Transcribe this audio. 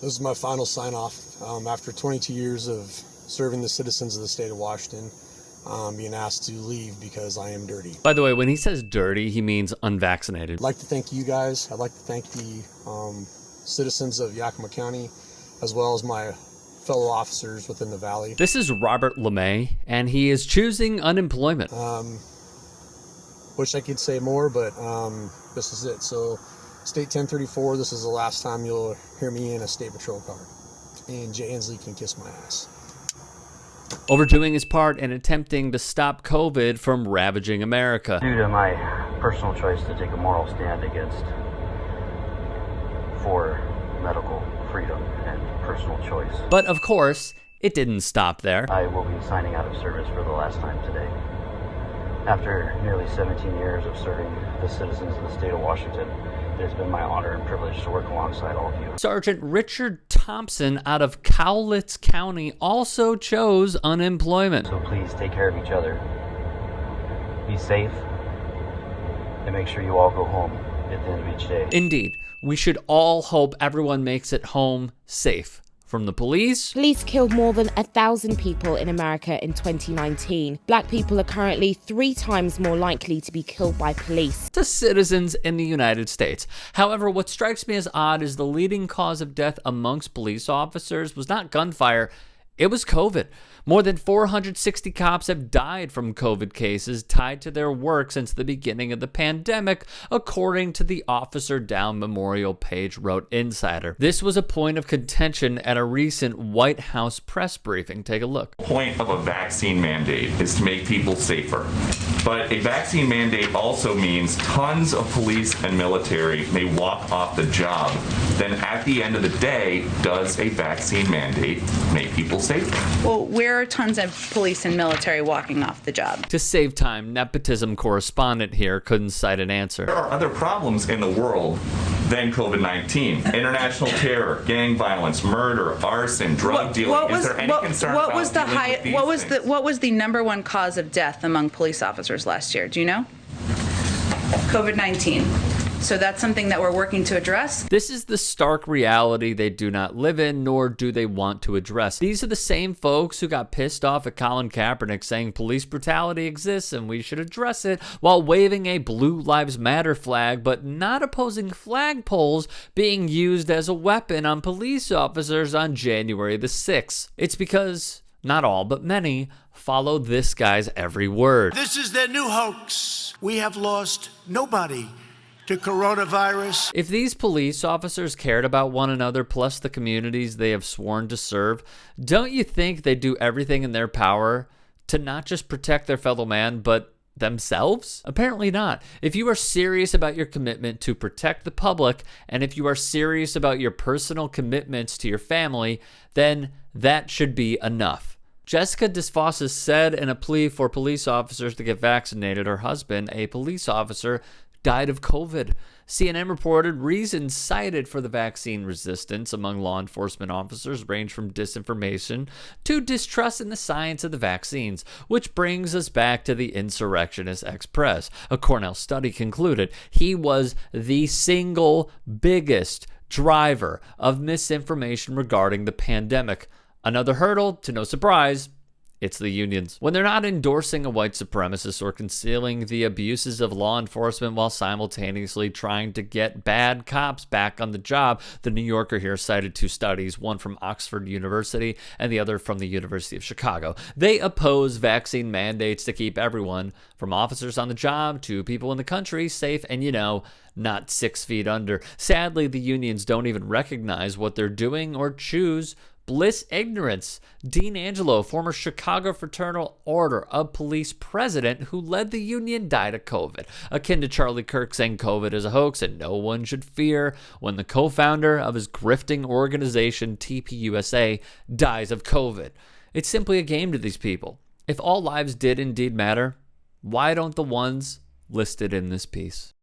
This is my final sign-off after 22 years of serving the citizens of the state of Washington, being asked to leave because I am dirty. By the way, when he says dirty, he means unvaccinated. I'd like to thank you guys. I'd like to thank the citizens of Yakima County, as well as my fellow officers within the valley. This is Robert LeMay, and he is choosing unemployment. Wish I could say more, but this is it. So, State 1034, this is the last time you'll hear me in a state patrol car. And Jay Inslee can kiss my ass. Overdoing his part in attempting to stop COVID from ravaging America. Due to my personal choice to take a moral stand for medical freedom and personal choice. But of course, it didn't stop there. I will be signing out of service for the last time today. After nearly 17 years of serving the citizens of the state of Washington, it has been my honor and privilege to work alongside all of you. Sergeant Richard Thompson out of Cowlitz County also chose unemployment. So please take care of each other. Be safe, and make sure you all go home at the end of each day. Indeed, we should all hope everyone makes it home safe. From the police. Police killed more than 1,000 people in America in 2019. Black people are currently 3 times more likely to be killed by police. To citizens in the United States. However, what strikes me as odd is the leading cause of death amongst police officers was not gunfire, it was COVID. More than 460 cops have died from COVID cases tied to their work since the beginning of the pandemic, according to the Officer Down Memorial page, wrote Insider. This was a point of contention at a recent White House press briefing. Take a look. The point of a vaccine mandate is to make people safer. But a vaccine mandate also means tons of police and military may walk off the job. Then at the end of the day, does a vaccine mandate make people safer? Well, where are tons of police and military walking off the job? To save time, nepotism correspondent here couldn't cite an answer. There are other problems in the world than COVID-19. International terror, gang violence, murder, arson, drug dealing. Is there any concern about dealing with these things? What was the number one cause of death among police officers last year? Do you know? COVID-19. So that's something that we're working to address. This is the stark reality they do not live in, nor do they want to address. These are the same folks who got pissed off at Colin Kaepernick saying police brutality exists and we should address it, while waving a Blue Lives Matter flag, but not opposing flagpoles being used as a weapon on police officers on January the 6th. It's because not all, but many follow this guy's every word. This is their new hoax. We have lost nobody to coronavirus. If these police officers cared about one another plus the communities they have sworn to serve, don't you think they'd do everything in their power to not just protect their fellow man, but themselves? Apparently not. If you are serious about your commitment to protect the public, and if you are serious about your personal commitments to your family, then that should be enough. Jessica Desfosses said in a plea for police officers to get vaccinated, her husband, a police officer, died of COVID. CNN reported reasons cited for the vaccine resistance among law enforcement officers range from disinformation to distrust in the science of the vaccines, which brings us back to the insurrectionist ex-pres. A Cornell study concluded he was the single biggest driver of misinformation regarding the pandemic. Another hurdle, to no surprise, it's the unions. When they're not endorsing a white supremacist or concealing the abuses of law enforcement while simultaneously trying to get bad cops back on the job, the New Yorker here cited 2 studies, one from Oxford University and the other from the University of Chicago. They oppose vaccine mandates to keep everyone, from officers on the job to people in the country, safe and, not 6 feet under. Sadly, the unions don't even recognize what they're doing or choose bliss ignorance. Dean Angelo, former Chicago Fraternal Order of Police president who led the union, died of COVID, akin to Charlie Kirk saying COVID is a hoax and no one should fear when the co-founder of his grifting organization, TPUSA, dies of COVID. It's simply a game to these people. If all lives did indeed matter, why don't the ones listed in this piece?